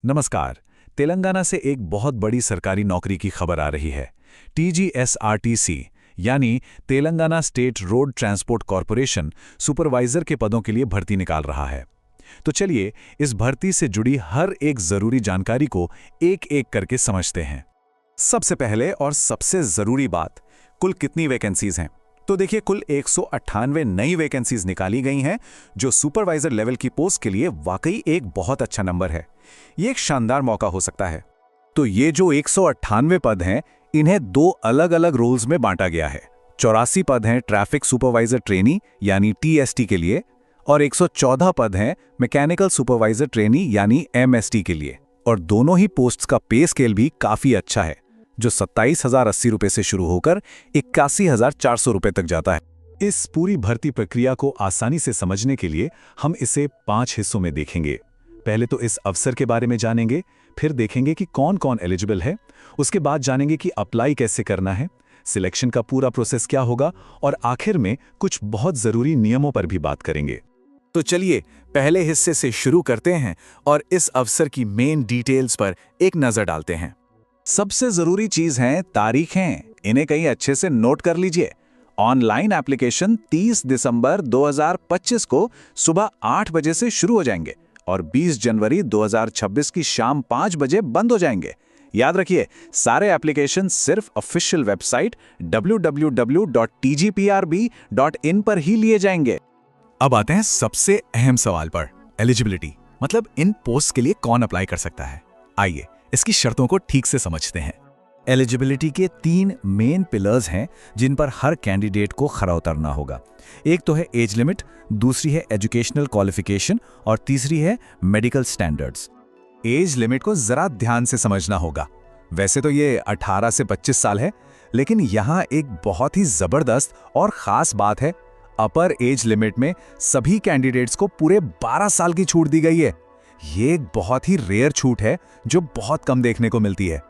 नमस्कार। तेलंगाना से एक बहुत बड़ी सरकारी नौकरी की खबर आ रही है। TGSRTC यानी Telangana state road transport corporation supervisor के पदों के लिए भर्ती निकाल रहा है। तो चलिए इस भर्ती से जुड़ी हर एक जरूरी जानकारी को एक एक करके समझते हैं। सबसे पहले और सबसे जरूरी बात, कुल कितनी वैकेंसीज हैं? तो देखिए, कुल 198 नई वैकेंसीज निकाली गई हैं, जो सुपरवाइजर लेवल की पोस्ट के लिए वाकई एक बहुत अच्छा नंबर है। ये एक शानदार मौका हो सकता है। तो ये जो 198 पद हैं, इन्हें दो अलग अलग रोल्स में बांटा गया है। 84 पद हैं ट्रैफिक सुपरवाइजर ट्रेनी यानी TST के लिए, और 114 पद हैं मैकेनिकल सुपरवाइजर ट्रेनी यानी MST के लिए। और दोनों ही पोस्ट्स का पे स्केल भी काफी अच्छा है, जो 27,080 रुपए से शुरू होकर 81,400 रुपए तक जाता है। इस पूरी भर्ती प्रक्रिया को आसानी से समझने के लिए हम इसे 5 हिस्सों में देखेंगे। पहले तो इस अवसर के बारे में जानेंगे, फिर देखेंगे कि कौन कौन एलिजिबल है, उसके बाद जानेंगे कि अप्लाई कैसे करना है, सिलेक्शन का पूरा प्रोसेस क्या होगा, और आखिर में कुछ बहुत जरूरी नियमों पर भी बात करेंगे। तो चलिए पहले हिस्से से शुरू करते हैं और इस अवसर की मेन डिटेल्स पर एक नजर डालते हैं। सबसे जरूरी चीज है तारीखें। इन्हें कहीं अच्छे से नोट कर लीजिए। ऑनलाइन एप्लीकेशन 30 दिसंबर 2025 को सुबह 8 बजे से शुरू हो जाएंगे और 20 जनवरी 2026 की शाम 5 बजे बंद हो जाएंगे। याद रखिए, सारे एप्लीकेशन सिर्फ ऑफिशियल वेबसाइट www.tgprb.in पर ही लिए जाएंगे। अब आते हैं सबसे अहम सवाल पर, एलिजिबिलिटी, मतलब इन पोस्ट के लिए कौन अप्लाई कर सकता है। आइए इसकी शर्तों को ठीक से समझते हैं। एलिजिबिलिटी के 3 मेन पिलर्स हैं जिन पर हर कैंडिडेट को खरा उतरना होगा। एक तो है एज लिमिट, दूसरी है एजुकेशनल क्वालिफिकेशन और तीसरी है मेडिकल स्टैंडर्ड्स। एज लिमिट को जरा ध्यान से समझना होगा। वैसे तो ये 18 से 25 साल है, लेकिन यहाँ एक बहुत ही जबरदस्त और खास बात है। अपर एज लिमिट में सभी कैंडिडेट्स को पूरे 12 साल की छूट दी गई है। ये एक बहुत ही रेयर छूट है जो बहुत कम देखने को मिलती है।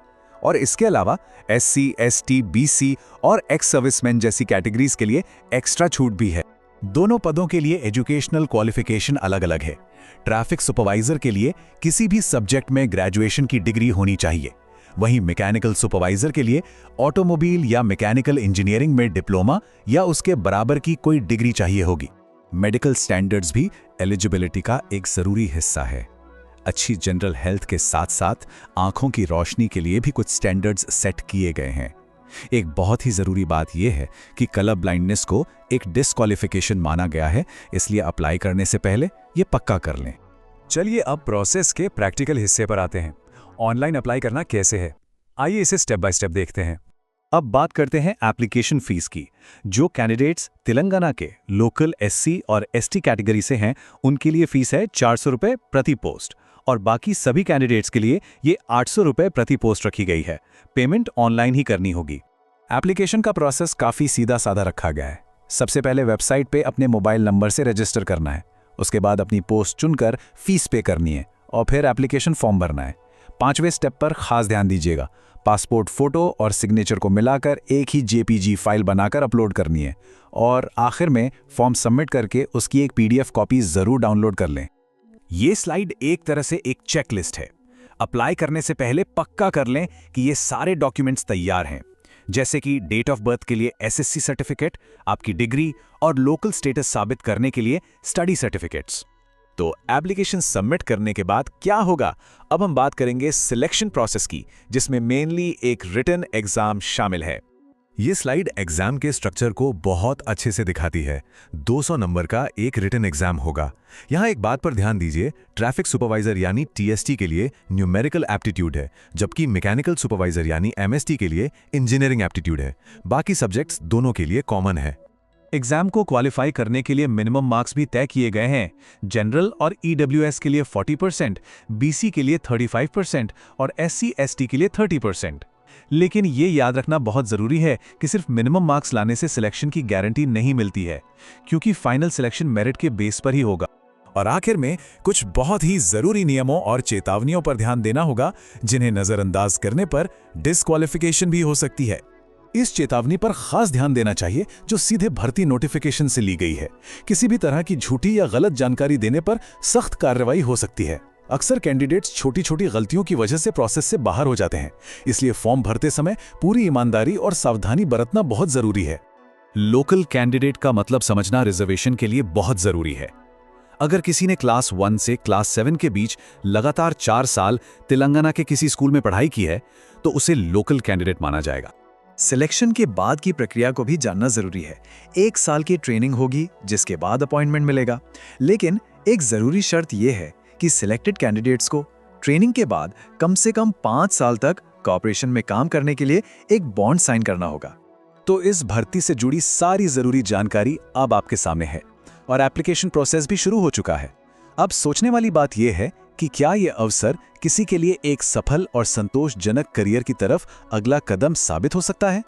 और इसके अलावा SC, ST, BC और एक्स सर्विसमैन जैसी कैटेगरीज के लिए एक्स्ट्रा छूट भी है। दोनों पदों के लिए एजुकेशनल क्वालिफिकेशन अलग अलग है। ट्रैफिक सुपरवाइजर के लिए किसी भी सब्जेक्ट में ग्रेजुएशन की डिग्री होनी चाहिए। वहीं मैकेनिकल सुपरवाइजर के लिए ऑटोमोबाइल या मैकेनिकल इंजीनियरिंग में डिप्लोमा या उसके बराबर की कोई डिग्री चाहिए होगी। मेडिकल स्टैंडर्ड्स भी एलिजिबिलिटी का एक जरूरी हिस्सा है। अच्छी जनरल हेल्थ के साथ साथ आंखों की रोशनी के लिए भी कुछ स्टैंडर्ड्स सेट किए गए हैं। एक बहुत ही जरूरी बात यह है कि कलर ब्लाइंडनेस को एक डिस्क्वालिफिकेशन माना गया है, इसलिए अप्लाई करने से पहले यह पक्का कर लें। चलिए अब प्रोसेस के प्रैक्टिकल हिस्से पर आते हैं। ऑनलाइन अप्लाई करना कैसे है, आइए इसे स्टेप बाय स्टेप देखते हैं। अब बात करते हैं एप्लीकेशन फीस की। जो कैंडिडेट्स तेलंगाना के लोकल SC और ST कैटेगरी से हैं, उनके लिए फीस है 400 रुपये प्रति पोस्ट, और बाकी सभी कैंडिडेट्स के लिए ये 800 रुपये प्रति पोस्ट रखी गई है। पेमेंट ऑनलाइन ही करनी होगी। एप्लीकेशन का प्रोसेस काफ़ी सीधा साधा रखा गया है। सबसे पहले वेबसाइट पे अपने मोबाइल नंबर से रजिस्टर करना है, उसके बाद अपनी पोस्ट चुनकर फीस पे करनी है और फिर एप्लीकेशन फॉर्म भरना है। 5वें स्टेप पर खास ध्यान दीजिएगा। पासपोर्ट फोटो और सिग्नेचर को मिलाकर एक ही JPG फाइल बनाकर अपलोड करनी है, और आखिर में फॉर्म सबमिट करके उसकी एक PDF कॉपी जरूर डाउनलोड कर लें। ये स्लाइड एक तरह से एक चेकलिस्ट है। अप्लाई करने से पहले पक्का कर लें कि ये सारे डॉक्यूमेंट्स तैयार हैं, जैसे कि डेट ऑफ बर्थ के लिए SSC सर्टिफिकेट, आपकी डिग्री और लोकल स्टेटस साबित करने के लिए स्टडी सर्टिफिकेट्स। तो एप्लीकेशन सबमिट करने के बाद क्या होगा? अब हम बात करेंगे सिलेक्शन प्रोसेस की, जिसमें मेनली एक रिटन एग्जाम शामिल है। ये स्लाइड एग्जाम के स्ट्रक्चर को बहुत अच्छे से दिखाती है। 200 नंबर का एक रिटन एग्जाम होगा। यहाँ एक बात पर ध्यान दीजिए, ट्रैफिक सुपरवाइजर यानी TST के लिए न्यूमेरिकल एप्टीट्यूड है, जबकि मैकेनिकल सुपरवाइजर यानी MST के लिए इंजीनियरिंग एप्टीट्यूड है। बाकी सब्जेक्ट्स दोनों के लिए कॉमन है। एग्जाम को क्वालिफाई करने के लिए मिनिमम मार्क्स भी तय किए गए हैं। जनरल और EWS के लिए 40%, BC के लिए 35% और SC ST के लिए 30%। लेकिन ये याद रखना बहुत जरूरी है कि सिर्फ मिनिमम मार्क्स लाने से सिलेक्शन की गारंटी नहीं मिलती है, क्योंकि फाइनल सिलेक्शन मेरिट के बेस पर ही होगा। और आखिर में कुछ बहुत ही जरूरी नियमों और चेतावनियों पर ध्यान देना होगा, जिन्हें नजरअंदाज करने पर डिस्क्वालिफिकेशन भी हो सकती है। इस चेतावनी पर खास ध्यान देना चाहिए जो सीधे भर्ती नोटिफिकेशन से ली गई है। किसी भी तरह की झूठी या गलत जानकारी देने पर सख्त कार्रवाई हो सकती है। अक्सर कैंडिडेट्स छोटी छोटी गलतियों की वजह से प्रोसेस से बाहर हो जाते हैं, इसलिए फॉर्म भरते समय पूरी ईमानदारी और सावधानी बरतना बहुत जरूरी है। लोकल कैंडिडेट का मतलब समझना रिजर्वेशन के लिए बहुत जरूरी है। अगर किसी ने क्लास 1 से क्लास 7 के बीच लगातार 4 साल तेलंगाना के किसी स्कूल में पढ़ाई की है तो उसे लोकल कैंडिडेट माना जाएगा। सिलेक्शन के बाद की प्रक्रिया को भी जानना जरूरी है। 1 साल की ट्रेनिंग होगी जिसके बाद अपॉइंटमेंट मिलेगा, लेकिन एक जरूरी शर्त यह है कि सिलेक्टेड कैंडिडेट्स को ट्रेनिंग के बाद कम से कम 5 साल तक कॉर्पोरेशन में काम करने के लिए एक बॉन्ड साइन करना होगा। तो इस भर्ती से जुड़ी सारी जरूरी जानकारी अब आपके सामने है और एप्लीकेशन प्रोसेस भी शुरू हो चुका है। अब सोचने वाली बात यह है कि क्या यह अवसर किसी के लिए एक सफल और संतोषजनक करियर की तरफ अगला कदम साबित हो सकता है।